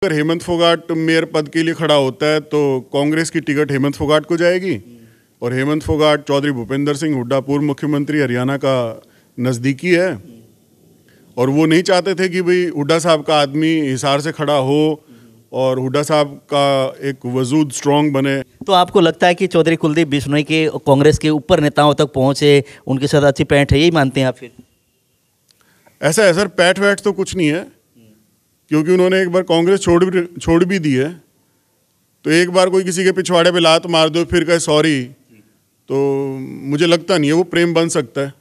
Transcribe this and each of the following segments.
अगर हेमंत फोगाट मेयर पद के लिए खड़ा होता है तो कांग्रेस की टिकट हेमंत फोगाट को जाएगी और हेमंत फोगाट चौधरी भूपेंद्र सिंह हुड्डा पूर्व मुख्यमंत्री हरियाणा का नज़दीकी है और वो नहीं चाहते थे कि भाई हुड्डा साहब का आदमी हिसार से खड़ा हो और हुड्डा साहब का एक वजूद स्ट्रांग बने। तो आपको लगता है कि चौधरी कुलदीप बिश्नोई के कांग्रेस के ऊपर नेताओं तक पहुंचे, उनके साथ अच्छी पैठ है, यही मानते हैं आप? फिर ऐसा है सर, पैठ वैठ तो कुछ नहीं है, क्योंकि उन्होंने एक बार कांग्रेस छोड़ भी दी है। तो एक बार कोई किसी के पिछवाड़े पे लात मार दो फिर कहे सॉरी, तो मुझे लगता नहीं है वो प्रेम बन सकता है।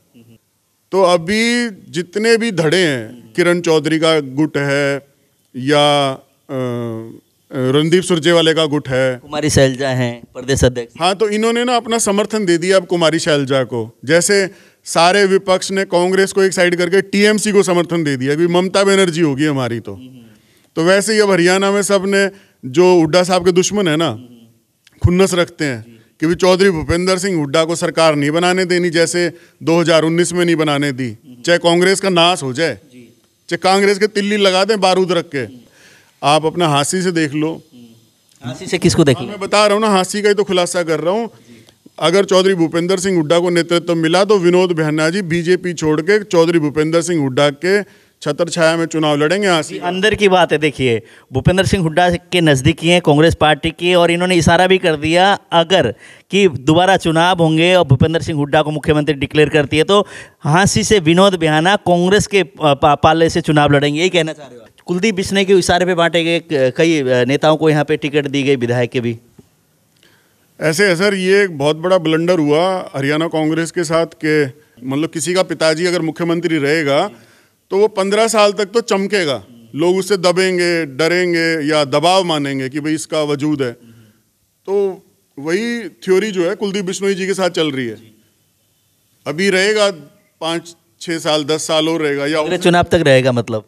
तो अभी जितने भी धड़े हैं, किरण चौधरी का गुट है या रणदीप सुरजेवाले का गुट है, कुमारी शैलजा हैं प्रदेश अध्यक्ष, हाँ, तो इन्होंने ना अपना समर्थन दे दिया अब कुमारी शैलजा को। जैसे सारे विपक्ष ने कांग्रेस को एक साइड करके टीएमसी को समर्थन दे दिया कि ममता बनर्जी होगी हमारी। तो वैसे ही अब हरियाणा में सब ने जो हुड्डा साहब के दुश्मन है ना, खुन्नस रखते हैं कि भी चौधरी भूपेंद्र सिंह हुड्डा को सरकार नहीं बनाने देनी, जैसे 2019 में नहीं बनाने दी, चाहे कांग्रेस का नाश हो जाए, चाहे कांग्रेस के तिल्ली लगा दें बारूद रख के। आप अपना हांसी से देख लो। हांसी से किसको देख लो? मैं बता रहा हूँ ना, हांसी का ही तो खुलासा कर रहा हूँ। अगर चौधरी भूपेंद्र सिंह हुड्डा को नेतृत्व मिला तो विनोद बिहाना जी बीजेपी छोड़ के चौधरी भूपेंद्र सिंह हुड्डा के छत्र छाया में चुनाव लड़ेंगे। हांसी अंदर की बात है। देखिए, भूपेंद्र सिंह हुड्डा के नज़दीकी हैं कांग्रेस पार्टी के, और इन्होंने इशारा भी कर दिया अगर कि दोबारा चुनाव होंगे और भूपेंद्र सिंह हुड्डा को मुख्यमंत्री डिक्लेयर करती है तो हांसी से विनोद बिहाना कांग्रेस के पाले से चुनाव लड़ेंगे, यही कहना चाह रहे हो? कुलदीप बिश्नोई के इशारे पे बांटे गए कई नेताओं को यहाँ पे टिकट दी गई, विधायक के भी। ऐसे है सर, ये एक बहुत बड़ा ब्लंडर हुआ हरियाणा कांग्रेस के साथ के, मतलब किसी का पिताजी अगर मुख्यमंत्री रहेगा तो वो 15 साल तक तो चमकेगा, लोग उससे दबेंगे, डरेंगे या दबाव मानेंगे कि भाई इसका वजूद है। तो वही थ्योरी जो है कुलदीप बिश्नोई जी के साथ चल रही है। अभी रहेगा 5-6 साल, 10 साल और रहेगा, या अगले चुनाव तक रहेगा? मतलब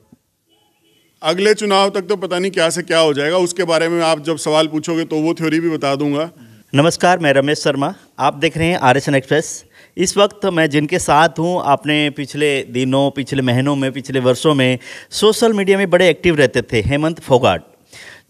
अगले चुनाव तक तो पता नहीं क्या से क्या हो जाएगा, उसके बारे में आप जब सवाल पूछोगे तो वो थ्योरी भी बता दूंगा। नमस्कार, मैं रमेश शर्मा, आप देख रहे हैं आरएसएन एक्सप्रेस। इस वक्त मैं जिनके साथ हूं, आपने पिछले दिनों, पिछले महीनों में, पिछले वर्षों में सोशल मीडिया में बड़े एक्टिव रहते थे, हेमंत फोगाट,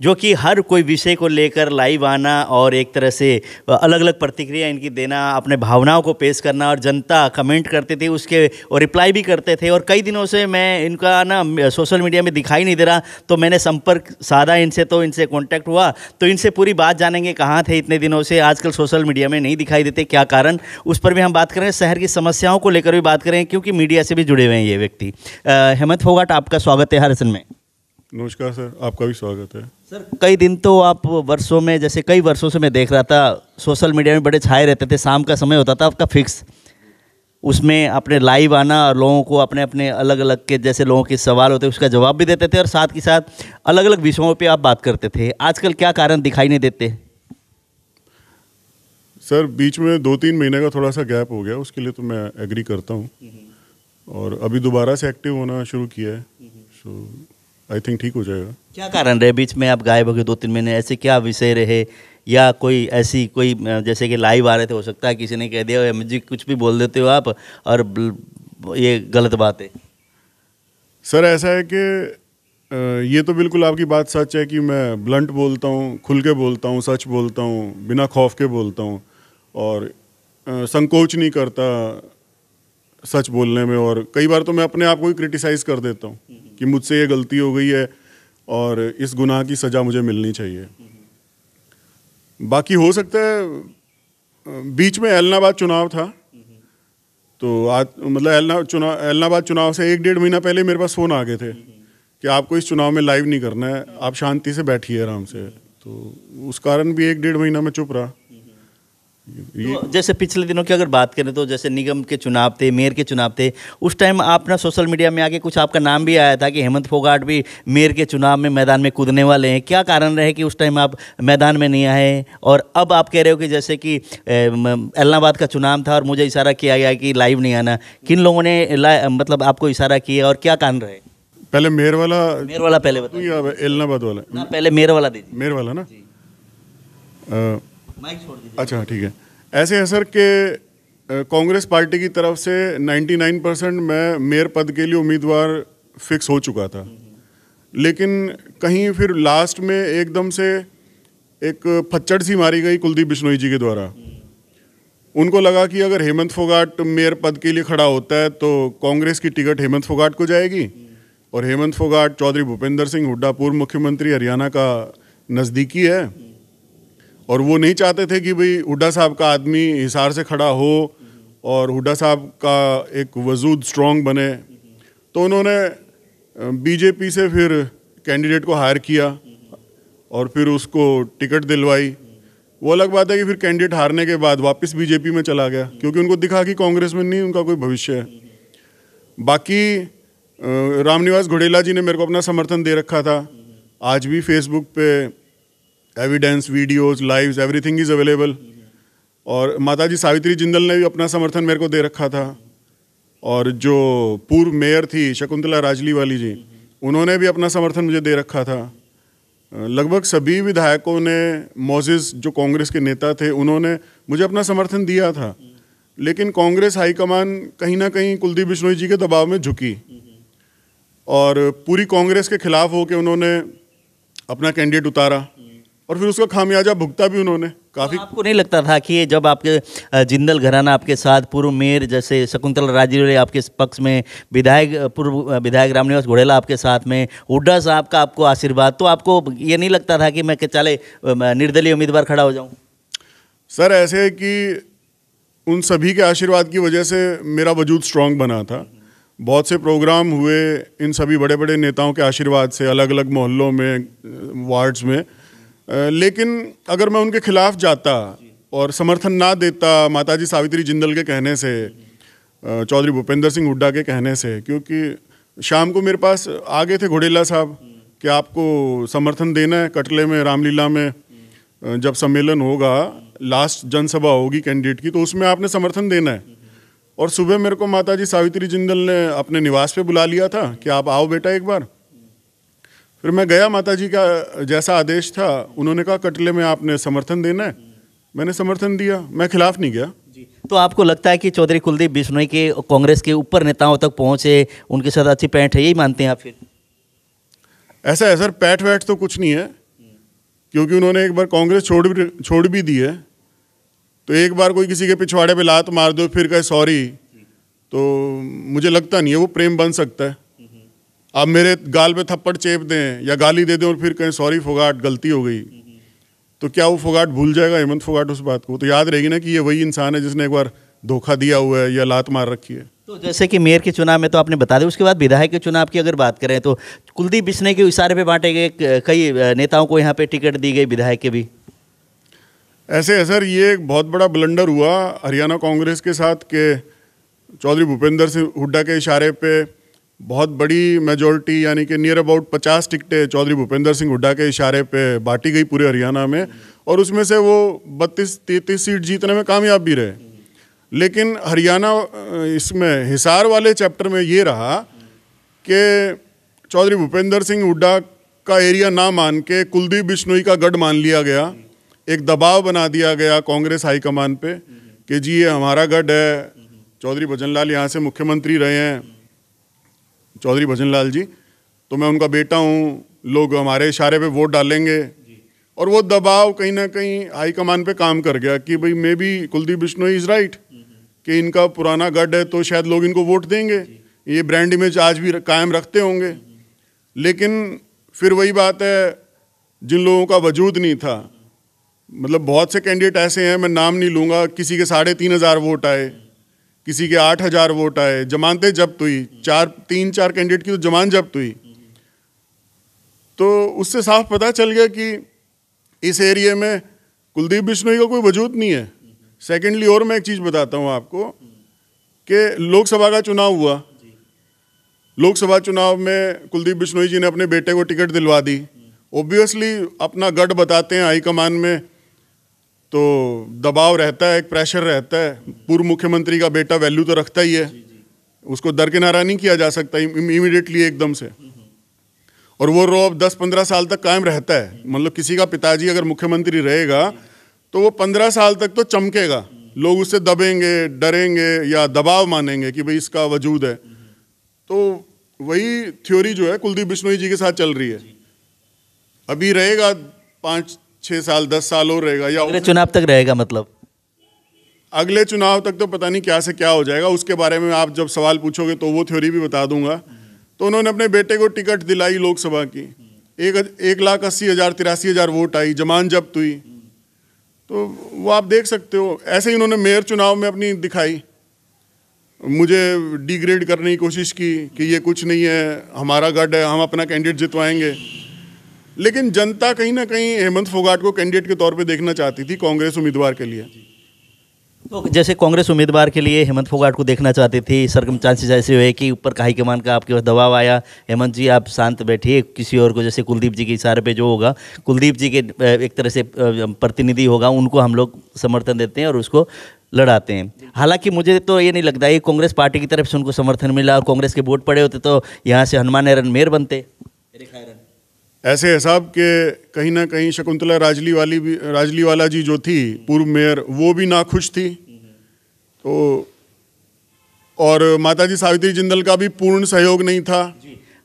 जो कि हर कोई विषय को लेकर लाइव आना और एक तरह से अलग अलग प्रतिक्रिया इनकी देना, अपने भावनाओं को पेश करना, और जनता कमेंट करते थे उसके और रिप्लाई भी करते थे। और कई दिनों से मैं इनका ना सोशल मीडिया में दिखाई नहीं दे रहा, तो मैंने संपर्क साधा इनसे, तो इनसे कांटेक्ट हुआ, तो इनसे पूरी बात जानेंगे कहाँ थे इतने दिनों से, आजकल सोशल मीडिया में नहीं दिखाई देते, क्या कारण, उस पर भी हम बात करें। शहर की समस्याओं को लेकर भी बात करें, क्योंकि मीडिया से भी जुड़े हुए हैं ये व्यक्ति। हेमंत फोगाट, आपका स्वागत है आरएसएन में। नमस्कार सर, आपका भी स्वागत है। सर, कई दिन तो आप वर्षों में, जैसे कई वर्षों से मैं देख रहा था, सोशल मीडिया में बड़े छाए रहते थे, शाम का समय होता था आपका फिक्स, उसमें अपने लाइव आना और लोगों को अपने अपने अलग अलग के जैसे लोगों के सवाल होते उसका जवाब भी देते थे, और साथ ही साथ अलग अलग विषयों पे आप बात करते थे। आजकल क्या कारण दिखाई नहीं देते? सर, बीच में 2-3 महीने का थोड़ा सा गैप हो गया, उसके लिए तो मैं एग्री करता हूँ, और अभी दोबारा से एक्टिव होना शुरू किया है, सो आई थिंक ठीक हो जाएगा। क्या कारण रहे बीच में आप गायब हो गए 2-3 महीने? ऐसे क्या विषय रहे, या कोई ऐसी कोई, जैसे कि लाइव आ रहे थे, हो सकता है किसी ने कह दिया मुझे कुछ भी बोल देते हो आप और ये गलत बात है? सर, ऐसा है कि ये तो बिल्कुल आपकी बात सच है कि मैं ब्लंट बोलता हूँ, खुल के बोलता हूँ, सच बोलता हूँ, बिना खौफ के बोलता हूँ, और संकोच नहीं करता सच बोलने में। और कई बार तो मैं अपने आप को ही क्रिटिसाइज़ कर देता हूँ कि मुझसे ये गलती हो गई है और इस गुनाह की सज़ा मुझे मिलनी चाहिए। बाकी हो सकता है बीच में एलनाबाद चुनाव था, तो आज मतलब एलनाबाद चुनाव से 1-1.5 महीना पहले मेरे पास फ़ोन आ गए थे कि आपको इस चुनाव में लाइव नहीं करना है, आप शांति से बैठिए आराम से। तो उस कारण भी 1-1.5 महीना में चुप रहा। तो जैसे पिछले दिनों की अगर बात करें तो जैसे निगम के चुनाव थे, मेयर के चुनाव थे, उस टाइम आप ना सोशल मीडिया में आके कुछ आपका नाम भी आया था कि हेमंत फोगाट भी मेयर के चुनाव में मैदान में कूदने वाले हैं। क्या कारण रहे कि उस टाइम आप मैदान में नहीं आए, और अब आप कह रहे हो कि जैसे कि एलनाबाद का चुनाव था और मुझे इशारा किया गया कि लाइव नहीं आना? किन लोगों ने मतलब आपको इशारा किया और क्या कारण रहे? पहले मेयर वाला पहले बताइए, या एलनाबाद वाला? ना, पहले मेयर वाला दीजिए। मेयर वाला ना, माइक छोड़ दीजिए। अच्छा ठीक है। ऐसे है सर कि कांग्रेस पार्टी की तरफ से 99% मैं मेयर पद के लिए उम्मीदवार फिक्स हो चुका था। लेकिन कहीं फिर लास्ट में एकदम से एक फच्चड़ सी मारी गई कुलदीप बिश्नोई जी के द्वारा। उनको लगा कि अगर हेमंत फोगाट मेयर पद के लिए खड़ा होता है तो कांग्रेस की टिकट हेमंत फोगाट को जाएगी, और हेमंत फोगाट चौधरी भूपेंद्र सिंह हुड्डा पूर्व मुख्यमंत्री हरियाणा का नज़दीकी है, और वो नहीं चाहते थे कि भाई हुड्डा साहब का आदमी हिसार से खड़ा हो और हुड्डा साहब का एक वजूद स्ट्रॉन्ग बने। तो उन्होंने बीजेपी से फिर कैंडिडेट को हायर किया और फिर उसको टिकट दिलवाई। वो अलग बात है कि फिर कैंडिडेट हारने के बाद वापस बीजेपी में चला गया, क्योंकि उनको दिखा कि कांग्रेस में नहीं उनका कोई भविष्य है। बाकी रामनिवास घोडेला जी ने मेरे को अपना समर्थन दे रखा था। आज भी फेसबुक पे evidence, videos, lives, everything is available. और माताजी सावित्री जिंदल ने भी अपना समर्थन मेरे को दे रखा था। और जो पूर्व मेयर थी शकुंतला राजलीवाली जी, उन्होंने भी अपना समर्थन मुझे दे रखा था। लगभग सभी विधायकों ने, मोजेस जो कांग्रेस के नेता थे, उन्होंने मुझे अपना समर्थन दिया था। लेकिन कांग्रेस हाईकमान कहीं ना कहीं कुलदीप बिश्नोई जी के दबाव में झुकी और पूरी कांग्रेस के खिलाफ होकर उन्होंने अपना कैंडिडेट उतारा, और फिर उसका खामियाजा भुगता भी उन्होंने काफ़ी। तो आपको नहीं लगता था कि जब आपके जिंदल घराना आपके साथ, पूर्व मेयर जैसे शकुंतला राजलीवाली आपके पक्ष में, पूर्व विधायक रामनिवास घोडेला आपके साथ में, हुड्डा साहब का आपको आशीर्वाद, तो आपको ये नहीं लगता था कि मैं चले निर्दलीय उम्मीदवार खड़ा हो जाऊं? सर ऐसे है कि उन सभी के आशीर्वाद की वजह से मेरा वजूद स्ट्रांग बना था। बहुत से प्रोग्राम हुए इन सभी बड़े बड़े नेताओं के आशीर्वाद से, अलग अलग मोहल्लों में, वार्ड्स में। लेकिन अगर मैं उनके खिलाफ जाता और समर्थन ना देता माताजी सावित्री जिंदल के कहने से, चौधरी भूपेंद्र सिंह हुड्डा के कहने से, क्योंकि शाम को मेरे पास आ गए थे घोडेला साहब कि आपको समर्थन देना है कटले में रामलीला में जब सम्मेलन होगा, लास्ट जनसभा होगी कैंडिडेट की, तो उसमें आपने समर्थन देना है। और सुबह मेरे को माताजी सावित्री जिंदल ने अपने निवास पे बुला लिया था कि आप आओ बेटा एक बार। फिर मैं गया, माताजी का जैसा आदेश था उन्होंने कहा कटले में आपने समर्थन देना है, मैंने समर्थन दिया, मैं खिलाफ नहीं गया। तो आपको लगता है कि चौधरी कुलदीप बिश्नोई के कांग्रेस के ऊपर नेताओं तक पहुंचे, उनके साथ अच्छी पैठ है, यही मानते हैं आप? फिर ऐसा है सर, पैठ वैठ तो कुछ नहीं है, क्योंकि उन्होंने एक बार कांग्रेस छोड़ भी दी है। तो एक बार कोई किसी के पिछवाड़े पे लात मार दो फिर कहे सॉरी, तो मुझे लगता नहीं है वो प्रेम बन सकता है। आप मेरे गाल पे थप्पड़ चेप दें या गाली दे दें और फिर कहें सॉरी फोगाट, गलती हो गई, तो क्या वो फोगाट भूल जाएगा, हेमंत फोगाट, उस बात को? तो याद रहेगी ना कि ये वही इंसान है जिसने एक बार धोखा दिया हुआ है या लात मार रखी है। तो जैसे कि मेयर के चुनाव में तो आपने बता दिया, उसके बाद विधायक के चुनाव की अगर बात करें तो कुलदीप बिश्नोई के इशारे पे बांटे गए कई नेताओं को यहाँ पे टिकट दी गई, विधायक के भी। ऐसे है सर, ये एक बहुत बड़ा ब्लंडर हुआ हरियाणा कांग्रेस के साथ के चौधरी भूपेंद्र सिंह हुड्डा के इशारे पे बहुत बड़ी मेजॉरिटी यानी कि नियर अबाउट 50 टिकटें चौधरी भूपेंद्र सिंह हुड्डा के इशारे पे बांटी गई पूरे हरियाणा में, और उसमें से वो 32-33 सीट जीतने में कामयाब भी रहे। लेकिन हरियाणा इसमें हिसार वाले चैप्टर में ये रहा कि चौधरी भूपेंद्र सिंह हुड्डा का एरिया ना मान के कुलदीप बिश्नोई का गढ़ मान लिया गया। एक दबाव बना दिया गया कांग्रेस हाईकमान पे कि जी ये हमारा गढ़ है, चौधरी भजनलाल यहाँ से मुख्यमंत्री रहे हैं, चौधरी भजनलाल जी, तो मैं उनका बेटा हूँ, लोग हमारे इशारे पे वोट डालेंगे। और वो दबाव कहीं ना कहीं हाईकमान पे काम कर गया कि भाई may be Kuldeep Bishnoi is right, कि इनका पुराना गढ़ है तो शायद लोग इनको वोट देंगे, ये ब्रांड इमेज आज भी कायम रखते होंगे। लेकिन फिर वही बात है, जिन लोगों का वजूद नहीं था, मतलब बहुत से कैंडिडेट ऐसे हैं, मैं नाम नहीं लूँगा, किसी के 3,500 वोट आए, किसी के 8,000 वोट आए, जमानतें जब्त हुई, 3-4 कैंडिडेट की तो जमानत जब्त हुई। तो उससे साफ पता चल गया कि इस एरिया में कुलदीप बिश्नोई का कोई वजूद नहीं है। सेकेंडली और मैं एक चीज़ बताता हूँ आपको कि लोकसभा का चुनाव हुआ, लोकसभा चुनाव में कुलदीप बिश्नोई जी ने अपने बेटे को टिकट दिलवा दी। ऑब्वियसली अपना गढ़ बताते हैं हाईकमान में, तो दबाव रहता है, एक प्रेशर रहता है। पूर्व मुख्यमंत्री का बेटा वैल्यू तो रखता ही है, उसको दरकिनारा नहीं किया जा सकता इमीडिएटली एकदम से, और वो रौब 10-15 साल तक कायम रहता है। मतलब किसी का पिताजी अगर मुख्यमंत्री रहेगा तो वो 15 साल तक तो चमकेगा, लोग उससे दबेंगे, डरेंगे या दबाव मानेंगे कि भाई इसका वजूद है। तो वही थ्योरी जो है कुलदीप बिश्नोई जी के साथ चल रही है। अभी रहेगा 5-6 साल 10 साल और रहेगा, या अगले चुनाव तक रहेगा मतलब? अगले चुनाव तक तो पता नहीं क्या से क्या हो जाएगा, उसके बारे में आप जब सवाल पूछोगे तो वो थ्योरी भी बता दूंगा। तो उन्होंने अपने बेटे को टिकट दिलाई लोकसभा की, 1,80,000 83,000 वोट आई, जमान जब्त हुई, तो वो आप देख सकते हो। ऐसे ही उन्होंने मेयर चुनाव में अपनी दिखाई, मुझे डिग्रेड करने की कोशिश की कि ये कुछ नहीं है, हमारा गढ़ है, हम अपना कैंडिडेट जितवाएंगे। लेकिन जनता कहीं ना कहीं हेमंत फोगाट को कैंडिडेट के तौर पे देखना चाहती थी कांग्रेस उम्मीदवार के लिए। तो जैसे कांग्रेस उम्मीदवार के लिए हेमंत फोगाट को देखना चाहती थी, सरकमस्टांसेस ऐसे हुए कि ऊपर का हाईकमान का आपके पास दबाव आया, हेमंत जी आप शांत बैठिए, किसी और को, जैसे कुलदीप जी के इशारे पे जो होगा, कुलदीप जी के एक तरह से प्रतिनिधि होगा, उनको हम लोग समर्थन देते हैं और उसको लड़ाते हैं। हालांकि मुझे तो ये नहीं लगता ये कांग्रेस पार्टी की तरफ से उनको समर्थन मिला, और कांग्रेस के वोट पड़े होते तो यहाँ से हनुमान एरन मेयर बनते। ऐसे है साहब कि कहीं ना कहीं शकुंतला राजलीवाला जी जो थी पूर्व मेयर, वो भी नाखुश थी, तो और माताजी सावित्री जिंदल का भी पूर्ण सहयोग नहीं था।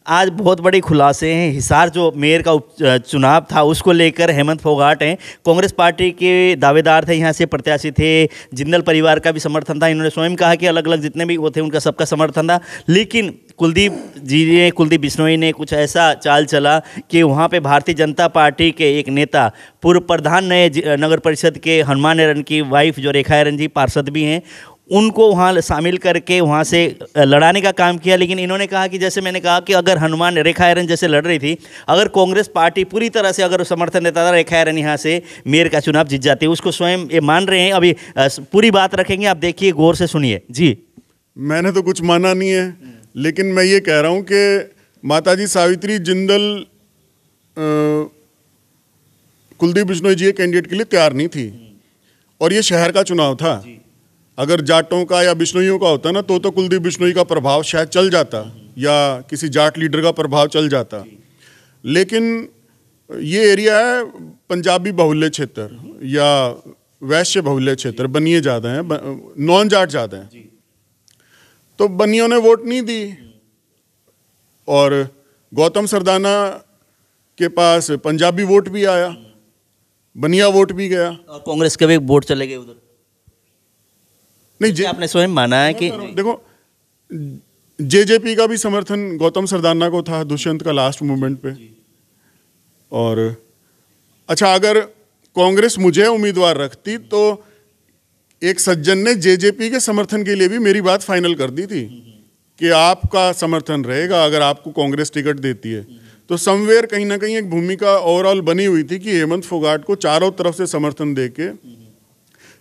आज बहुत बड़े खुलासे हैं। हिसार जो मेयर का चुनाव था उसको लेकर हेमंत फोगाट हैं, कांग्रेस पार्टी के दावेदार थे, यहाँ से प्रत्याशी थे, जिंदल परिवार का भी समर्थन था। इन्होंने स्वयं कहा कि अलग अलग जितने भी वो थे उनका सबका समर्थन था। लेकिन कुलदीप बिश्नोई ने कुछ ऐसा चाल चला कि वहाँ पे भारतीय जनता पार्टी के एक नेता, पूर्व प्रधान नए नगर परिषद के हनुमान एरन की वाइफ जो रेखा एरन जी पार्षद भी हैं, उनको वहाँ शामिल करके वहाँ से लड़ाने का काम किया। लेकिन इन्होंने कहा कि जैसे मैंने कहा कि अगर हनुमान रेखा एरन जैसे लड़ रही थी, अगर कांग्रेस पार्टी पूरी तरह से अगर समर्थन देता था, रेखा एरन यहाँ से मेयर का चुनाव जीत जाती, उसको स्वयं ये मान रहे हैं। अभी पूरी बात रखेंगे, आप देखिए, गौर से सुनिए जी। मैंने तो कुछ माना नहीं है, लेकिन मैं ये कह रहा हूँ कि माताजी सावित्री जिंदल कुलदीप बिश्नोई जी कैंडिडेट के लिए तैयार नहीं थी, और ये शहर का चुनाव था। अगर जाटों का या बिश्नोइयों का होता ना तो कुलदीप बिश्नोई का प्रभाव शायद चल जाता, या किसी जाट लीडर का प्रभाव चल जाता। लेकिन ये एरिया है पंजाबी बाहुल्य क्षेत्र या वैश्य बाहुल्य क्षेत्र, बनिए ज़्यादा हैं, नॉन जाट ज़्यादा हैं, तो बनियों ने वोट नहीं दी, और गौतम सरदाना के पास पंजाबी वोट भी आया, बनिया वोट भी गया, और कांग्रेस के भी वोट चले गए उधर। नहीं, आपने स्वयं माना है कि देखो जेजेपी का भी समर्थन गौतम सरदाना को था दुष्यंत का लास्ट मोमेंट पे। और अच्छा, अगर कांग्रेस मुझे उम्मीदवार रखती तो एक सज्जन ने जेजेपी के समर्थन के लिए भी मेरी बात फाइनल कर दी थी कि आपका समर्थन रहेगा अगर आपको कांग्रेस टिकट देती है। तो समवेयर कहीं ना कहीं एक भूमिका ओवरऑल बनी हुई थी कि हेमंत फोगाट को चारों तरफ से समर्थन देके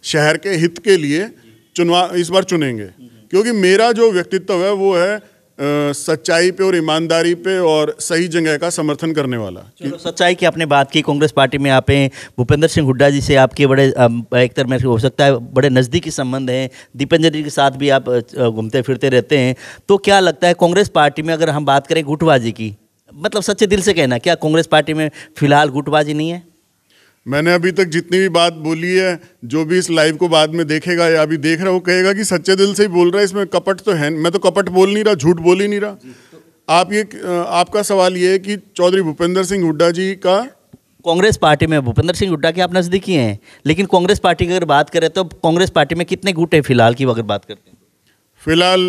शहर के हित के लिए इस बार चुनेंगे, क्योंकि मेरा जो व्यक्तित्व है वो है सच्चाई पे और ईमानदारी पे और सही जगह का समर्थन करने वाला। चलो, सच्चाई की आपने बात की, कांग्रेस पार्टी में आप हैं, भूपेंद्र सिंह हुड्डा जी से आपके बड़े एक तरह में हो सकता है बड़े नज़दीकी संबंध हैं, दीपेंद्र जी के साथ भी आप घूमते फिरते रहते हैं। तो क्या लगता है कांग्रेस पार्टी में, अगर हम बात करें गुटबाजी की, मतलब सच्चे दिल से कहना, क्या कांग्रेस पार्टी में फिलहाल गुटबाजी नहीं है? मैंने अभी तक जितनी भी बात बोली है, जो भी इस लाइव को बाद में देखेगा या अभी देख रहा है वो कहेगा कि सच्चे दिल से ही बोल रहा है, इसमें कपट तो है। मैं तो कपट बोल नहीं रहा, झूठ बोल ही नहीं रहा। आपका सवाल ये है कि चौधरी भूपेंद्र सिंह हुड्डा जी का कांग्रेस पार्टी में, भूपेंद्र सिंह हुड्डा के आप नज़दीकी हैं, लेकिन कांग्रेस पार्टी की अगर बात करें तो कांग्रेस पार्टी में कितने गुट हैं फिलहाल की अगर बात करते हैं? फिलहाल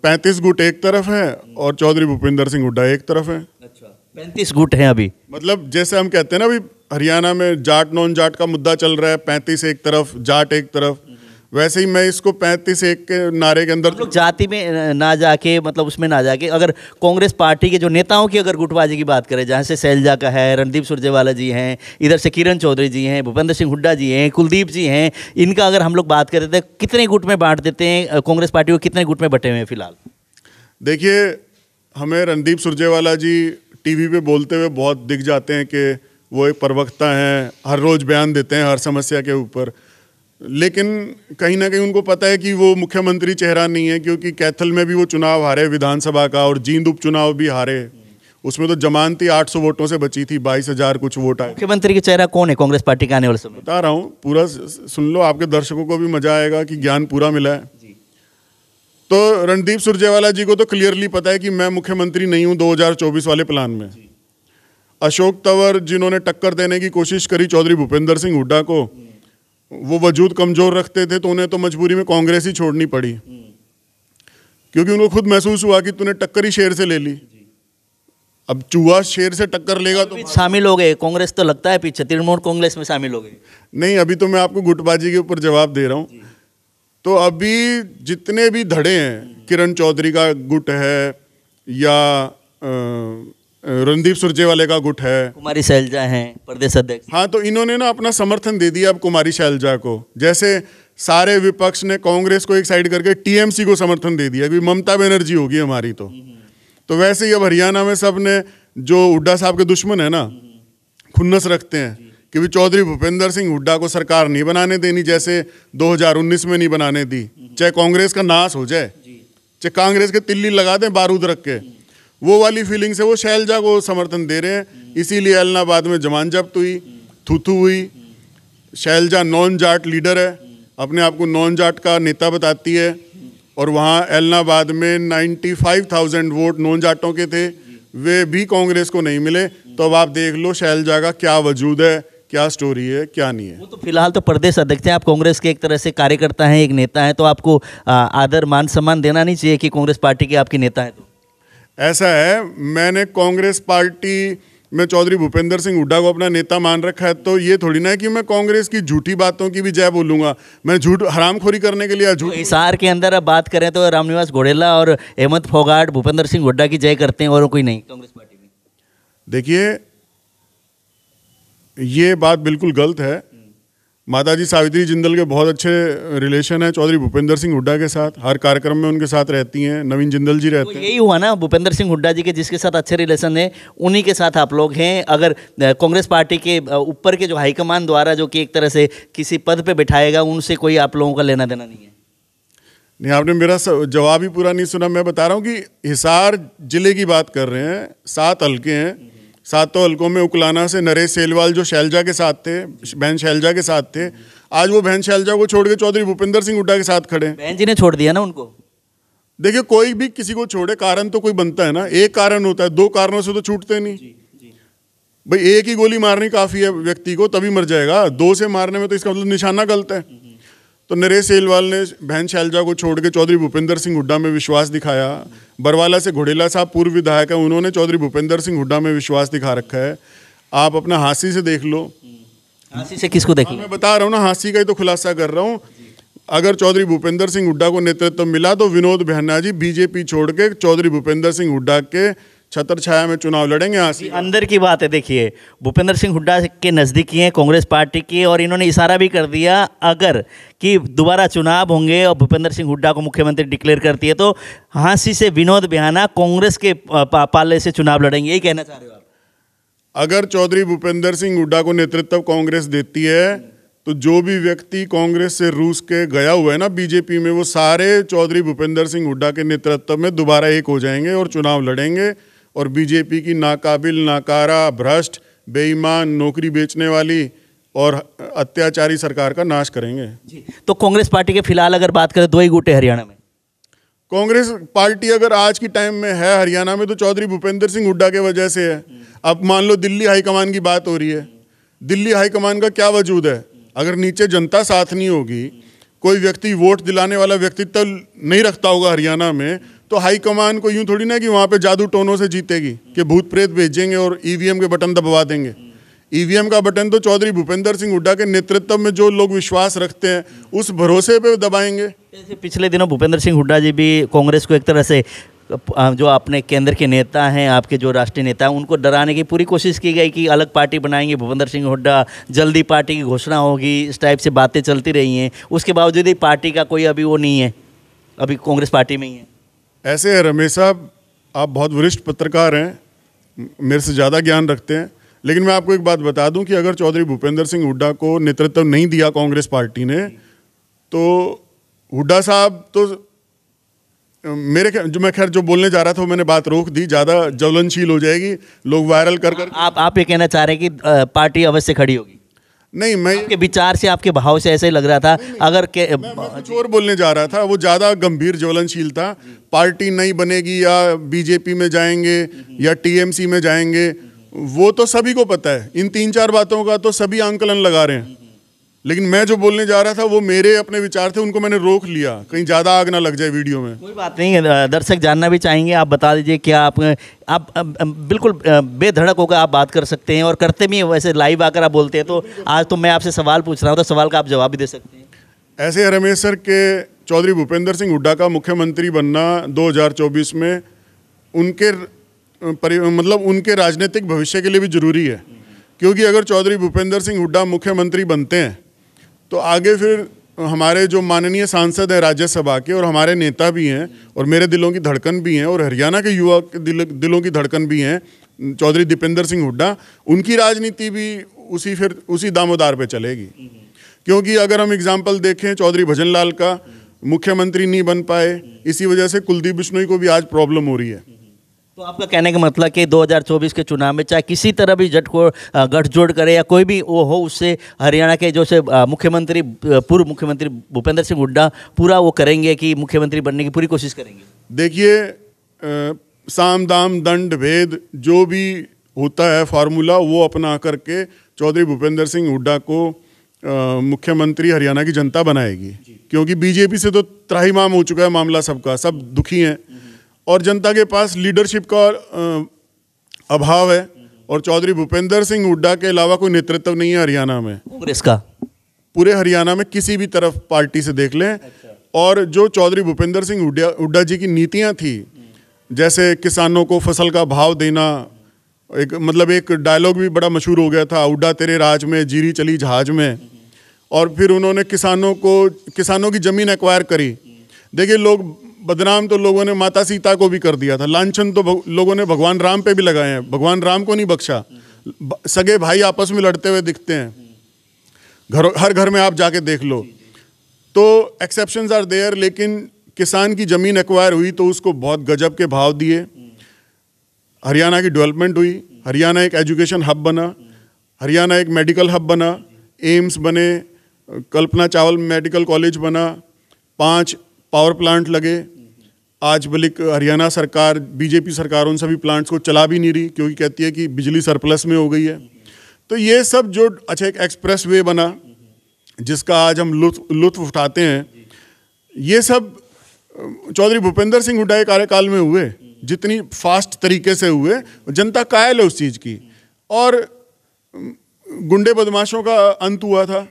35 गुट एक तरफ है और चौधरी भूपेंद्र सिंह हुड्डा एक तरफ है। अच्छा, 35 गुट हैं अभी। मतलब जैसे हम कहते हैं ना, अभी हरियाणा में जाट नॉन जाट का मुद्दा चल रहा है, 35 एक तरफ, जाट एक तरफ, वैसे ही मैं इसको 35 एक के नारे के अंदर जाति में ना जाके, मतलब उसमें ना जाके, अगर कांग्रेस पार्टी के जो नेताओं की अगर गुटबाजी की बात करें, जहाँ से शैलजा का है, रणदीप सुरजेवाला जी हैं, इधर से किरण चौधरी जी हैं, भूपेंद्र सिंह हुड्डा जी हैं, कुलदीप जी हैं, इनका अगर हम लोग बात करते हैं कितने गुट में बांट देते हैं कांग्रेस पार्टी को, कितने गुट में बटे हुए हैं फिलहाल? देखिए, हमें रणदीप सुरजेवाला जी टीवी पे बोलते हुए बहुत दिख जाते हैं कि वो एक प्रवक्ता हैं, हर रोज़ बयान देते हैं हर समस्या के ऊपर, लेकिन कहीं ना कहीं उनको पता है कि वो मुख्यमंत्री चेहरा नहीं है, क्योंकि कैथल में भी वो चुनाव हारे विधानसभा का, और जींद उपचुनाव भी हारे, उसमें तो जमानती 800 वोटों से बची थी, 22,000 कुछ वोट आए। मुख्यमंत्री का चेहरा कौन है कांग्रेस पार्टी का आने वाले समय? बता रहा हूँ, पूरा सुन लो, आपके दर्शकों को भी मजा आएगा कि ज्ञान पूरा मिला है। तो रणदीप सुरजेवाला जी को तो क्लियरली पता है कि मैं मुख्यमंत्री नहीं हूं 2024 वाले प्लान में। अशोक तंवर जिन्होंने टक्कर देने की कोशिश करी चौधरी भूपेंद्र सिंह हुड्डा को, वो वजूद कमजोर रखते थे तो उन्हें तो मजबूरी में कांग्रेस ही छोड़नी पड़ी, क्योंकि उनको खुद महसूस हुआ कि तूने टक्कर ही शेर से ले ली। अब चूहा शेर से टक्कर लेगा तो शामिल हो गए कांग्रेस, तो लगता है पीछे तृणमूल कांग्रेस में शामिल हो गए। नहीं, अभी तो मैं आपको गुटबाजी के ऊपर जवाब दे रहा हूँ। तो अभी जितने भी धड़े हैं, किरण चौधरी का गुट है या रणदीप सुरजेवाले का गुट है, कुमारी शैलजा हैं प्रदेश अध्यक्ष। हाँ, तो इन्होंने ना अपना समर्थन दे दिया अब कुमारी शैलजा को। जैसे सारे विपक्ष ने कांग्रेस को एक साइड करके टीएमसी को समर्थन दे दिया कि ममता बनर्जी होगी हमारी, तो वैसे ही अब हरियाणा में सब ने, जो हुड्डा साहब के दुश्मन है ना, खुन्नस रखते हैं कि भी चौधरी भूपेंद्र सिंह हुड्डा को सरकार नहीं बनाने देनी, जैसे 2019 में नहीं बनाने दी, चाहे कांग्रेस का नाश हो जाए, चाहे कांग्रेस के तिल्ली लगा दें बारूद रख के, वो वाली फीलिंग से वो शैलजा को समर्थन दे रहे हैं। इसीलिए एलनाबाद में जमान जब्त हुई, थूथू हुई। शैलजा नॉन जाट लीडर है, अपने आप को नॉन जाट का नेता बताती है, और वहाँ एलनाबाद में 95,000 वोट नॉन जाटों के थे, वे भी कांग्रेस को नहीं मिले। तो अब आप देख लो शैलजा का क्या वजूद है, क्या स्टोरी है, क्या नहीं है। वो तो फिलहाल तो प्रदेश अध्यक्ष हैं, आप कांग्रेस के एक तरह से कार्यकर्ता हैं, एक नेता हैं, तो आपको आदर मान सम्मान देना नहीं चाहिए कि कांग्रेस पार्टी के आपके नेता हैं। तो ऐसा है, मैंने कांग्रेस पार्टी में चौधरी भूपेंद्र सिंह हुड्डा को अपना नेता मान रखा है, तो ये थोड़ी ना है कि मैं कांग्रेस की झूठी बातों की भी जय बोलूंगा। मैं झूठ हरामखोरी करने के लिए झूठ। हिसार के अंदर अब बात करें तो रामनिवास घोडेला और हेमंत फोगाट भूपेंद्र सिंह हुड्डा की जय करते हैं और कोई नहीं कांग्रेस पार्टी में। देखिए, ये बात बिल्कुल गलत है। माताजी सावित्री जिंदल के बहुत अच्छे रिलेशन है चौधरी भूपेंद्र सिंह हुड्डा के साथ, हर कार्यक्रम में उनके साथ रहती हैं। नवीन जिंदल जी रहते तो हैं। यही हुआ ना, भूपेंद्र सिंह हुड्डा जी के जिसके साथ अच्छे रिलेशन है उन्हीं के साथ आप लोग हैं। अगर कांग्रेस पार्टी के ऊपर के जो हाईकमान द्वारा जो कि एक तरह से किसी पद पे बिठाएगा, उनसे कोई आप लोगों का लेना देना नहीं है। नहीं, आपने मेरा जवाब ही पूरा नहीं सुना। मैं बता रहा हूँ कि हिसार जिले की बात कर रहे हैं, 7 हल्के हैं, 7 हल्कों में उकलाना से नरेश सेलवाल जो शैलजा के साथ थे, बहन शैलजा के साथ थे, आज वो बहन शैलजा को छोड़ के चौधरी भूपेंद्र सिंह हुड्डा के साथ खड़े हैं। बहन जी ने छोड़ दिया ना उनको। देखिए, कोई भी किसी को छोड़े, कारण तो कोई बनता है ना, एक कारण होता है, 2 कारणों से तो छूटते नहीं। भाई एक ही गोली मारनी काफी है व्यक्ति को, तभी मर जाएगा। 2 से मारने में तो इसका मतलब निशाना गलत है। तो नरेश सेलवाल ने बहन शैलजा को छोड़ के चौधरी भूपेंद्र सिंह हुड्डा में विश्वास दिखाया। बरवाला से घोडेला साहब पूर्व विधायक हैं, उन्होंने चौधरी भूपेंद्र सिंह हुड्डा में विश्वास दिखा रखा है। आप अपना हांसी से देख लो। हांसी से किसको देख लो? मैं बता रहा हूँ ना, हांसी का ही तो खुलासा कर रहा हूँ। अगर चौधरी भूपेंद्र सिंह हुड्डा को नेतृत्व मिला तो विनोद बेहना जी बीजेपी छोड़ के चौधरी भूपेंद्र सिंह हुड्डा के छत्र छाया में चुनाव लड़ेंगे। हांसी अंदर की बात है। देखिए, भूपेंद्र सिंह हुड्डा के नज़दीकी हैं कांग्रेस पार्टी के, और इन्होंने इशारा भी कर दिया अगर कि दोबारा चुनाव होंगे और भूपेंद्र सिंह हुड्डा को मुख्यमंत्री डिक्लेयर करती है तो हांसी से विनोद बेहाना कांग्रेस के पाले से चुनाव लड़ेंगे। यही कहना चाह रहे हो आप? अगर चौधरी भूपेंद्र सिंह हुड्डा को नेतृत्व कांग्रेस देती है तो जो भी व्यक्ति कांग्रेस से रूस के गया हुआ है ना बीजेपी में, वो सारे चौधरी भूपेंद्र सिंह हुड्डा के नेतृत्व में दोबारा एक हो जाएंगे और चुनाव लड़ेंगे और बीजेपी की नाकाबिल, नाकारा, भ्रष्ट, बेईमान, नौकरी बेचने वाली और अत्याचारी सरकार का नाश करेंगे। जी, तो कांग्रेस पार्टी के फिलहाल अगर बात करें 2 ही गुट है हरियाणा में। कांग्रेस पार्टी अगर आज की टाइम में है हरियाणा में तो चौधरी भूपेंद्र सिंह हुड्डा के वजह से है। अब मान लो दिल्ली हाईकमान की बात हो रही है, दिल्ली हाईकमान का क्या वजूद है? अगर नीचे जनता साथ नहीं होगी, कोई व्यक्ति वोट दिलाने वाला व्यक्तित्व नहीं रखता होगा हरियाणा में, तो हाईकमान को यूं थोड़ी ना कि वहाँ पे जादू टोनों से जीतेगी कि भूत प्रेत भेजेंगे और ईवीएम के बटन दबवा देंगे। ईवीएम का बटन तो चौधरी भूपेंद्र सिंह हुड्डा के नेतृत्व में जो लोग विश्वास रखते हैं उस भरोसे पे दबाएंगे। जैसे पिछले दिनों भूपेंद्र सिंह हुड्डा जी भी कांग्रेस को एक तरह से, जो अपने केंद्र के नेता हैं, आपके जो राष्ट्रीय नेता हैं, उनको डराने की पूरी कोशिश की गई कि अलग पार्टी बनाएंगे भूपेंद्र सिंह हुड्डा, जल्दी पार्टी की घोषणा होगी, इस टाइप से बातें चलती रही हैं। उसके बावजूद ही पार्टी का कोई अभी वो नहीं है, अभी कांग्रेस पार्टी में ही है। ऐसे है रमेश साहब, आप बहुत वरिष्ठ पत्रकार हैं, मेरे से ज़्यादा ज्ञान रखते हैं, लेकिन मैं आपको एक बात बता दूं कि अगर चौधरी भूपेंद्र सिंह हुड्डा को नेतृत्व नहीं दिया कांग्रेस पार्टी ने तो हुड्डा साहब तो जो बोलने जा रहा था वो मैंने बात रोक दी, ज़्यादा ज्वलनशील हो जाएगी, लोग वायरल कर आप ये कहना चाह रहे हैं कि पार्टी अवश्य खड़ी होगी? नहीं, मैं आपके विचार से, आपके भाव से ऐसे ही लग रहा था। अगर के मैं कुछ और बोलने जा रहा था, वो ज़्यादा गंभीर ज्वलनशील था। पार्टी नहीं बनेगी या बीजेपी में जाएंगे या टीएमसी में जाएंगे, वो तो सभी को पता है। इन 3-4 बातों का तो सभी आंकलन लगा रहे हैं। लेकिन मैं जो बोलने जा रहा था वो मेरे अपने विचार थे, उनको मैंने रोक लिया, कहीं ज़्यादा आग ना लग जाए वीडियो में। कोई बात नहीं, दर्शक जानना भी चाहेंगे, आप बता दीजिए क्या आप बिल्कुल बेधड़क होकर आप बात कर सकते हैं और करते भी हैं। वैसे लाइव आकर आप बोलते हैं, तो आज तो मैं आपसे सवाल पूछ रहा हूँ, तो सवाल का आप जवाब भी दे सकते हैं। ऐसे रमेश सर के चौधरी भूपेंद्र सिंह हुड्डा का मुख्यमंत्री बनना 2024 में उनके मतलब उनके राजनीतिक भविष्य के लिए भी जरूरी है। क्योंकि अगर चौधरी भूपेंद्र सिंह हुड्डा मुख्यमंत्री बनते हैं तो आगे फिर हमारे जो माननीय सांसद हैं राज्यसभा के, और हमारे नेता भी हैं और मेरे दिलों की धड़कन भी हैं, और हरियाणा के युवा के दिलों की धड़कन भी हैं, चौधरी दीपेंद्र सिंह हुड्डा, उनकी राजनीति भी उसी दामोदार पे चलेगी। क्योंकि अगर हम एग्जाम्पल देखें चौधरी भजन लाल का, मुख्यमंत्री नहीं बन पाए, इसी वजह से कुलदीप बिश्नोई को भी आज प्रॉब्लम हो रही है। तो आपका कहने का मतलब कि 2024 के चुनाव में चाहे किसी तरह भी गठजोड़ करे या कोई भी वो हो, उससे हरियाणा के जो से मुख्यमंत्री, पूर्व मुख्यमंत्री भूपेंद्र सिंह हुड्डा पूरा वो करेंगे कि मुख्यमंत्री बनने की पूरी कोशिश करेंगे। देखिए, साम दाम दंड भेद जो भी होता है फार्मूला, वो अपना करके चौधरी भूपेंद्र सिंह हुड्डा को मुख्यमंत्री हरियाणा की जनता बनाएगी। क्योंकि बीजेपी से तो त्राहिमाम हो चुका है मामला, सबका सब दुखी हैं और जनता के पास लीडरशिप का अभाव है। और चौधरी भूपेंद्र सिंह हुड्डा के अलावा कोई नेतृत्व नहीं है हरियाणा में, कांग्रेस का, पूरे हरियाणा में किसी भी तरफ पार्टी से देख लें। और जो चौधरी भूपेंद्र सिंह हुड्डा जी की नीतियां थी, जैसे किसानों को फसल का भाव देना, एक डायलॉग भी बड़ा मशहूर हो गया था, हुड्डा तेरे राज में जीरी चली जहाज में। और फिर उन्होंने किसानों की जमीन एक्वायर करी। देखिए, बदनाम तो लोगों ने माता सीता को भी कर दिया था, लांछन तो लोगों ने भगवान राम पे भी लगाए हैं, भगवान राम को नहीं बख्शा। सगे भाई आपस में लड़ते हुए दिखते हैं, हर घर में आप जाके देख लो। तो एक्सेप्शंस आर देयर, लेकिन किसान की ज़मीन एक्वायर हुई तो उसको बहुत गजब के भाव दिए, हरियाणा की डेवलपमेंट हुई, हरियाणा एक एजुकेशन हब बना, हरियाणा एक मेडिकल हब बना, एम्स बने, कल्पना चावला मेडिकल कॉलेज बना, 5 पावर प्लांट लगे। आज बल्कि हरियाणा सरकार, बीजेपी सरकार उन सभी प्लांट्स को चला भी नहीं रही, क्योंकि कहती है कि बिजली सरप्लस में हो गई है। तो ये सब जो अच्छा एक एक्सप्रेस वे बना जिसका आज हम लुत्फ उठाते हैं, ये सब चौधरी भूपेंद्र सिंह हुड्डा के कार्यकाल में हुए। जितनी फास्ट तरीके से हुए, जनता कायल है उस चीज़ की। और गुंडे बदमाशों का अंत हुआ था।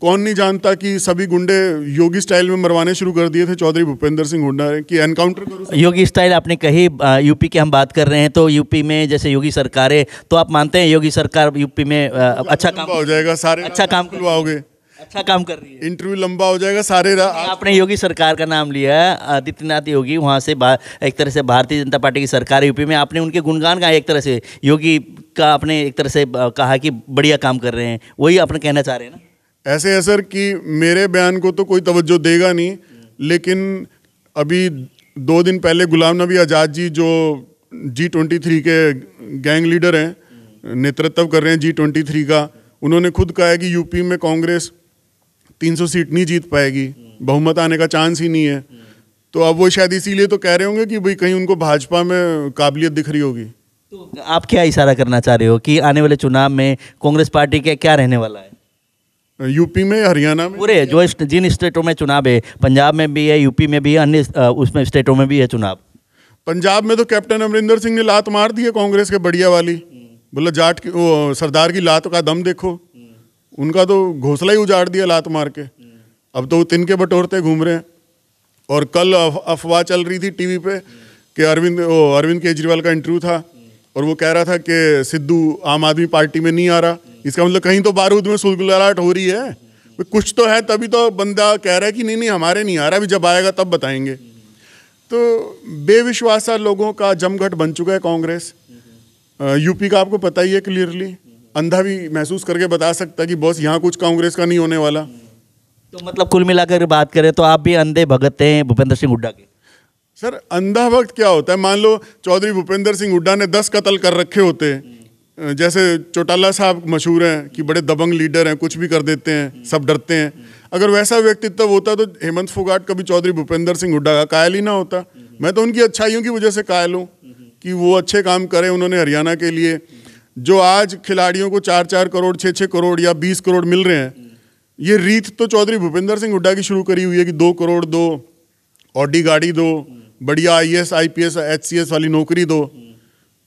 कौन नहीं जानता कि सभी गुंडे योगी स्टाइल में मरवाने शुरू कर दिए थे चौधरी भूपेंद्र सिंह हुड्डा ने, कि एनकाउंटर करो। योगी स्टाइल आपने कही, यूपी की हम बात कर रहे हैं, तो यूपी में जैसे योगी सरकार है, तो आप मानते हैं योगी सरकार यूपी में अच्छा काम हो जाएगा, सारे अच्छा काम खुलवाओगे, अच्छा काम कर रही है, इंटरव्यू लंबा हो जाएगा सारे। आपने योगी सरकार का नाम लिया है, आदित्यनाथ योगी, वहाँ से एक तरह से भारतीय जनता पार्टी की सरकार है यूपी में, आपने उनके गुणगान गाए एक तरह से, योगी का आपने एक तरह से कहा कि बढ़िया काम कर रहे हैं, वही आपने कहना चाह रहे हैं ना? ऐसे है सर कि मेरे बयान को तो कोई तवज्जो देगा नहीं, लेकिन अभी 2 दिन पहले गुलाम नबी आज़ाद जी, जो G23 के गैंग लीडर हैं, नेतृत्व कर रहे हैं G23 का, उन्होंने खुद कहा है कि यूपी में कांग्रेस 300 सीट नहीं जीत पाएगी, बहुमत आने का चांस ही नहीं है। तो अब वो शायद इसीलिए तो कह रहे होंगे कि भाई कहीं उनको भाजपा में काबिलियत दिख रही होगी। तो आप क्या इशारा करना चाह रहे हो कि आने वाले चुनाव में कांग्रेस पार्टी के क्या रहने वाला है? यूपी में, हरियाणा में, पूरे जो जिन स्टेटों में चुनाव है, पंजाब में भी है, यूपी में भी है, अन्य उसमें स्टेटों में भी है चुनाव। पंजाब में तो कैप्टन अमरिंदर सिंह ने लात मार दी है कांग्रेस के, बढ़िया वाली, बोला जाट की, वो सरदार की लात का दम देखो, उनका तो घोंसला ही उजाड़ दिया लात मार के। अब तो वो तिनके बटोरते घूम रहे हैं। और कल अफवाह चल रही थी टीवी पे कि अरविंद केजरीवाल का इंटरव्यू था और वो कह रहा था कि सिद्धू आम आदमी पार्टी में नहीं आ रहा। इसका मतलब कहीं तो बारूद में सुलगलाहट हो रही है, कुछ तो है, तभी तो बंदा कह रहा है कि नहीं हमारे नहीं आ रहा, अभी जब आएगा तब बताएंगे। तो बेविश्वासा लोगों का जमघट बन चुका है कांग्रेस। यूपी का आपको पता ही है क्लियरली, अंधा भी महसूस करके बता सकता है कि बॉस यहाँ कुछ कांग्रेस का नहीं होने वाला। तो मतलब कुल मिलाकर बात करें तो आप भी अंधे भगत हैं भूपेंद्र सिंह हुड्डा के? सर, अंधा भक्त क्या होता है? मान लो चौधरी भूपेंद्र सिंह हुड्डा ने 10 कत्ल कर रखे होते जैसे चौटाला साहब मशहूर हैं कि बड़े दबंग लीडर हैं, कुछ भी कर देते हैं, सब डरते हैं। अगर वैसा व्यक्तित्व होता तो हेमंत फोगाट कभी चौधरी भूपेंद्र सिंह हुड्डा का कायल ही ना होता। मैं तो उनकी अच्छाइयों की वजह से कायल हूँ कि वो अच्छे काम करें उन्होंने हरियाणा के लिए। जो आज खिलाड़ियों को 4-4 करोड़ 6-6 करोड़ या 20 करोड़ मिल रहे हैं, ये रीत तो चौधरी भूपेंद्र सिंह हुड्डा की शुरू करी हुई है कि 2 करोड़ दो, ऑडी गाड़ी दो, बढ़िया IAS IPS HCS वाली नौकरी दो।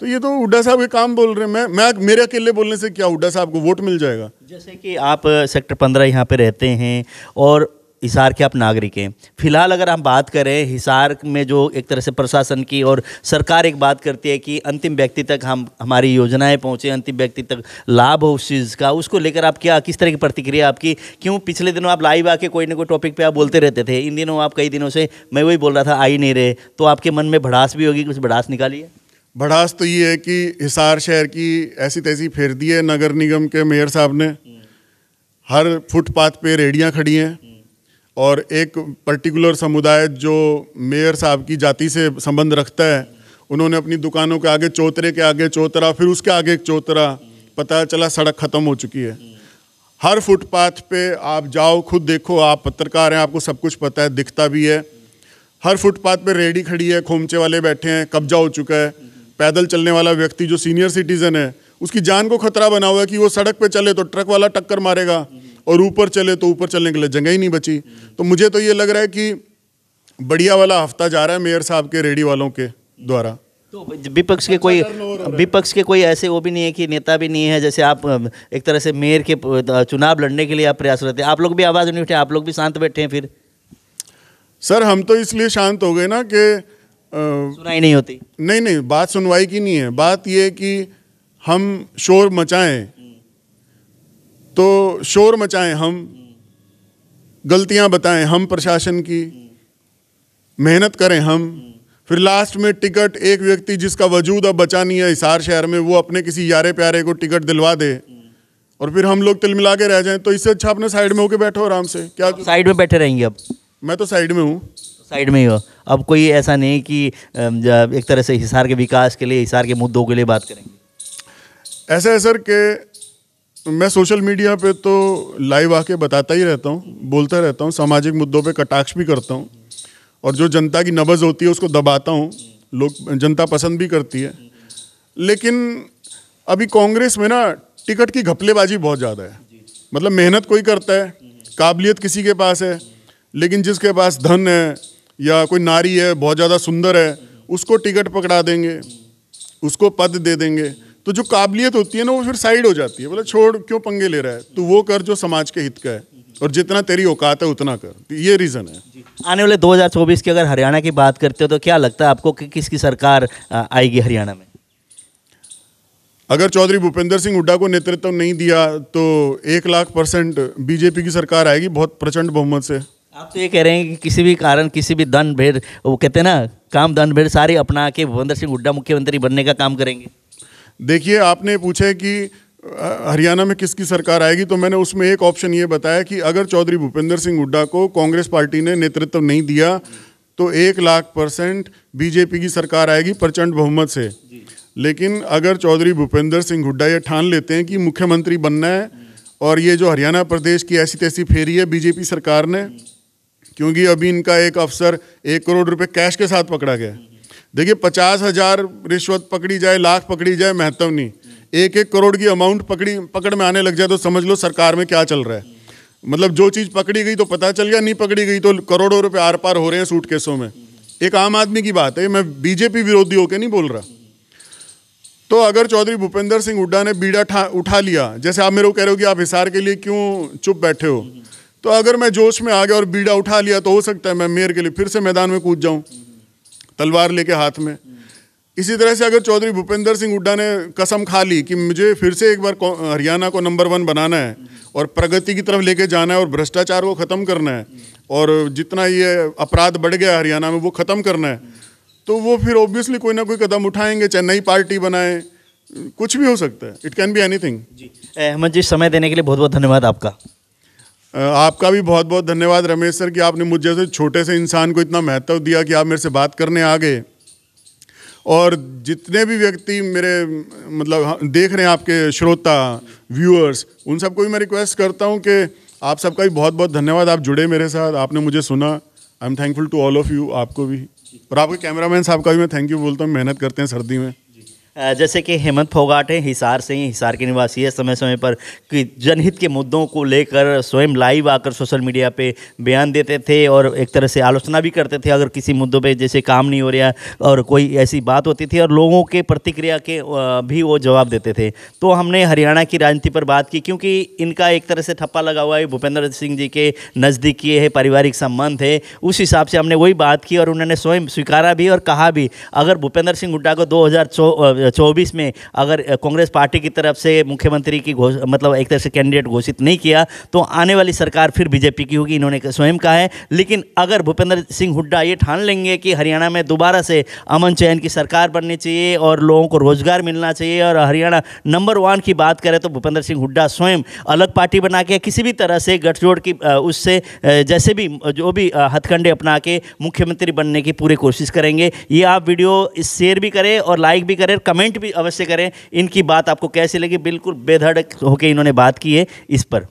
तो ये तो हुड्डा साहब के काम बोल रहे हैं। मैं मेरे अकेले बोलने से क्या हुड्डा साहब को वोट मिल जाएगा? जैसे कि आप सेक्टर 15 यहाँ पे रहते हैं और हिसार के आप नागरिक हैं। फिलहाल अगर हम बात करें हिसार में जो एक तरह से प्रशासन की और सरकार एक बात करती है कि अंतिम व्यक्ति तक हमारी योजनाएं पहुंचे, अंतिम व्यक्ति तक लाभ हो उस चीज़ का, उसको लेकर आप किस तरह की प्रतिक्रिया आपकी? क्यों पिछले दिनों आप लाइव आके कोई ना कोई टॉपिक पे आप बोलते रहते थे, इन दिनों आप कई दिनों से मैं वही बोल रहा था आ ही नहीं रहे, तो आपके मन में भड़ास भी होगी, कुछ भड़ास निकालिए। भड़ास तो ये है कि हिसार शहर की ऐसी तैसी फेर दी है नगर निगम के मेयर साहब ने। हर फुटपाथ पे रेहड़ियाँ खड़ी हैं और एक पर्टिकुलर समुदाय जो मेयर साहब की जाति से संबंध रखता है, उन्होंने अपनी दुकानों के आगे चौतरे के आगे चौतरा, फिर उसके आगे एक चौतरा, पता चला सड़क ख़त्म हो चुकी है। हर फुटपाथ पे आप जाओ, खुद देखो, आप पत्रकार हैं, आपको सब कुछ पता है, दिखता भी है। हर फुटपाथ पे रेहड़ी खड़ी है, खोमचे वाले बैठे हैं, कब्जा हो चुका है। पैदल चलने वाला व्यक्ति जो सीनियर सिटीजन है, उसकी जान को खतरा बना हुआ है कि वो सड़क पे चले तो ट्रक वाला टक्कर मारेगा और ऊपर चले तो ऊपर चलने के लिए जगह ही नहीं बची। तो मुझे तो ये लग रहा है कि बढ़िया वाला हफ्ता जा रहा है मेयर साहब के रेहड़ी वालों के द्वारा। तो विपक्ष के कोई ऐसे वो भी नहीं है कि नेता भी नहीं है, जैसे आप एक तरह से मेयर के चुनाव लड़ने के लिए आप प्रयासरत हैं, आप लोग भी आवाज़ नहीं उठे, आप लोग भी शांत बैठे हैं? फिर सर हम तो इसलिए शांत हो गए ना कि सुनाई नहीं होती। नहीं, बात सुनवाई की नहीं है, बात ये है कि हम शोर मचाएं तो शोर मचाएं, हम गलतियां बताएं, हम प्रशासन की मेहनत करें, हम फिर लास्ट में टिकट एक व्यक्ति जिसका वजूद अब बचा नहीं है हिसार शहर में, वो अपने किसी यारे प्यारे को टिकट दिलवा दे और फिर हम लोग तिलमिला के रह जाएं। तो इससे अच्छा अपने साइड में होके बैठो आराम से। क्या साइड में बैठे रहेंगे? अब मैं तो साइड में हूँ। साइड में ही हो? अब कोई ऐसा नहीं कि एक तरह से हिसार के विकास के लिए, हिसार के मुद्दों के लिए बात करेंगे? ऐसा है सर कि मैं सोशल मीडिया पे तो लाइव आके बताता ही रहता हूँ, बोलता रहता हूँ, सामाजिक मुद्दों पे कटाक्ष भी करता हूँ और जो जनता की नब्ज़ होती है उसको दबाता हूँ, लोग जनता पसंद भी करती है। लेकिन अभी कांग्रेस में ना टिकट की घपलेबाजी बहुत ज़्यादा है। मतलब मेहनत कोई करता है, काबिलियत किसी के पास है, लेकिन जिसके पास धन है या कोई नारी है बहुत ज़्यादा सुंदर है, उसको टिकट पकड़ा देंगे, उसको पद दे देंगे। तो जो काबिलियत होती है ना वो फिर साइड हो जाती है, बोले छोड़, क्यों पंगे ले रहा है, तू वो कर जो समाज के हित का है और जितना तेरी औकात है उतना कर। तो ये रीज़न है। आने वाले 2024 की अगर हरियाणा की बात करते हो तो क्या लगता है आपको कि किसकी सरकार आएगी हरियाणा में? अगर चौधरी भूपेंद्र सिंह हुड्डा को नेतृत्व नहीं दिया तो 1,00,000% बीजेपी की सरकार आएगी, बहुत प्रचंड बहुमत से। आप तो ये कह रहे हैं कि किसी भी कारण, किसी भी दन भेड़, वो कहते हैं ना काम दन भेड़ सारी अपना के भूपेंद्र सिंह हुड्डा मुख्यमंत्री बनने का काम करेंगे? देखिए, आपने पूछा है कि हरियाणा में किसकी सरकार आएगी, तो मैंने उसमें एक ऑप्शन ये बताया कि अगर चौधरी भूपेंद्र सिंह हुड्डा को कांग्रेस पार्टी ने नेतृत्व नहीं दिया तो 1,00,000% बीजेपी की सरकार आएगी प्रचंड बहुमत से। लेकिन अगर चौधरी भूपेंद्र सिंह हुड्डा ये ठान लेते हैं कि मुख्यमंत्री बनना है और ये जो हरियाणा प्रदेश की ऐसी तैसी फेरी है बीजेपी सरकार ने, क्योंकि अभी इनका एक अफसर 1 करोड़ रुपए कैश के साथ पकड़ा गया। देखिए, 50,000 रिश्वत पकड़ी जाए, लाख पकड़ी जाए, महत्व नहीं, 1-1 करोड़ की अमाउंट पकड़ में आने लग जाए तो समझ लो सरकार में क्या चल रहा है। मतलब जो चीज़ पकड़ी गई तो पता चल गया, नहीं पकड़ी गई तो करोड़ों रुपए आर पार हो रहे हैं सूटकेसों में। एक आम आदमी की बात है, मैं बीजेपी विरोधी होकर नहीं बोल रहा। तो अगर चौधरी भूपेंद्र सिंह हुड्डा ने बीड़ा उठा लिया, जैसे आप मेरे को कह रहे हो कि आप हिसार के लिए क्यों चुप बैठे हो, तो अगर मैं जोश में आ गया और बीड़ा उठा लिया तो हो सकता है मैं मेयर के लिए फिर से मैदान में कूद जाऊं तलवार लेके हाथ में। इसी तरह से अगर चौधरी भूपेंद्र सिंह हुड्डा ने कसम खा ली कि मुझे फिर से एक बार हरियाणा को नंबर 1 बनाना है और प्रगति की तरफ लेके जाना है और भ्रष्टाचार को ख़त्म करना है और जितना ये अपराध बढ़ गया हरियाणा में वो ख़त्म करना है, तो वो फिर ऑब्वियसली कोई ना कोई कदम उठाएंगे, चाहे नई पार्टी बनाए, कुछ भी हो सकता है। It can be anything. Ahmad ji, समय देने के लिए बहुत बहुत धन्यवाद आपका। आपका भी बहुत बहुत धन्यवाद रमेश सर कि आपने मुझे जैसे छोटे से इंसान को इतना महत्व दिया कि आप मेरे से बात करने आ गए। और जितने भी व्यक्ति मेरे मतलब देख रहे हैं, आपके श्रोता व्यूअर्स, उन सबको भी मैं रिक्वेस्ट करता हूं कि आप सबका भी बहुत बहुत धन्यवाद, आप जुड़े मेरे साथ, आपने मुझे सुना। I am thankful to all of you, आपको भी, और आपके कैमरामैन साहब का भी मैं थैंक यू बोलता हूँ, मेहनत करते हैं सर्दी में। जैसे कि हेमंत फोगाट है, हिसार से ही, हिसार के निवासी है, समय समय पर कि जनहित के मुद्दों को लेकर स्वयं लाइव आकर सोशल मीडिया पे बयान देते थे और एक तरह से आलोचना भी करते थे अगर किसी मुद्दों पे जैसे काम नहीं हो रहा और कोई ऐसी बात होती थी, और लोगों के प्रतिक्रिया के भी वो जवाब देते थे। तो हमने हरियाणा की राजनीति पर बात की, क्योंकि इनका एक तरह से ठप्पा लगा हुआ है, भूपेंद्र सिंह जी के नज़दीकी है, पारिवारिक संबंध है, उस हिसाब से हमने वही बात की और उन्होंने स्वयं स्वीकारा भी और कहा भी, अगर भूपेंद्र सिंह हुड्डा को 2024 में अगर कांग्रेस पार्टी की तरफ से मुख्यमंत्री की मतलब एक तरह से कैंडिडेट घोषित नहीं किया तो आने वाली सरकार फिर बीजेपी की होगी, इन्होंने स्वयं कहा है। लेकिन अगर भूपेंद्र सिंह हुड्डा ये ठान लेंगे कि हरियाणा में दोबारा से अमन चैन की सरकार बननी चाहिए और लोगों को रोजगार मिलना चाहिए और हरियाणा नंबर 1 की बात करें तो भूपेंद्र सिंह हुड्डा स्वयं अलग पार्टी बना के किसी भी तरह से गठजोड़ की उससे जैसे भी जो भी हथकंडे अपना के मुख्यमंत्री बनने की पूरी कोशिश करेंगे। ये आप वीडियो शेयर भी करें और लाइक भी करें, कमेंट भी अवश्य करें। इनकी बात आपको कैसी लगी? बिल्कुल बेधड़क होकर इन्होंने बात की है इस पर।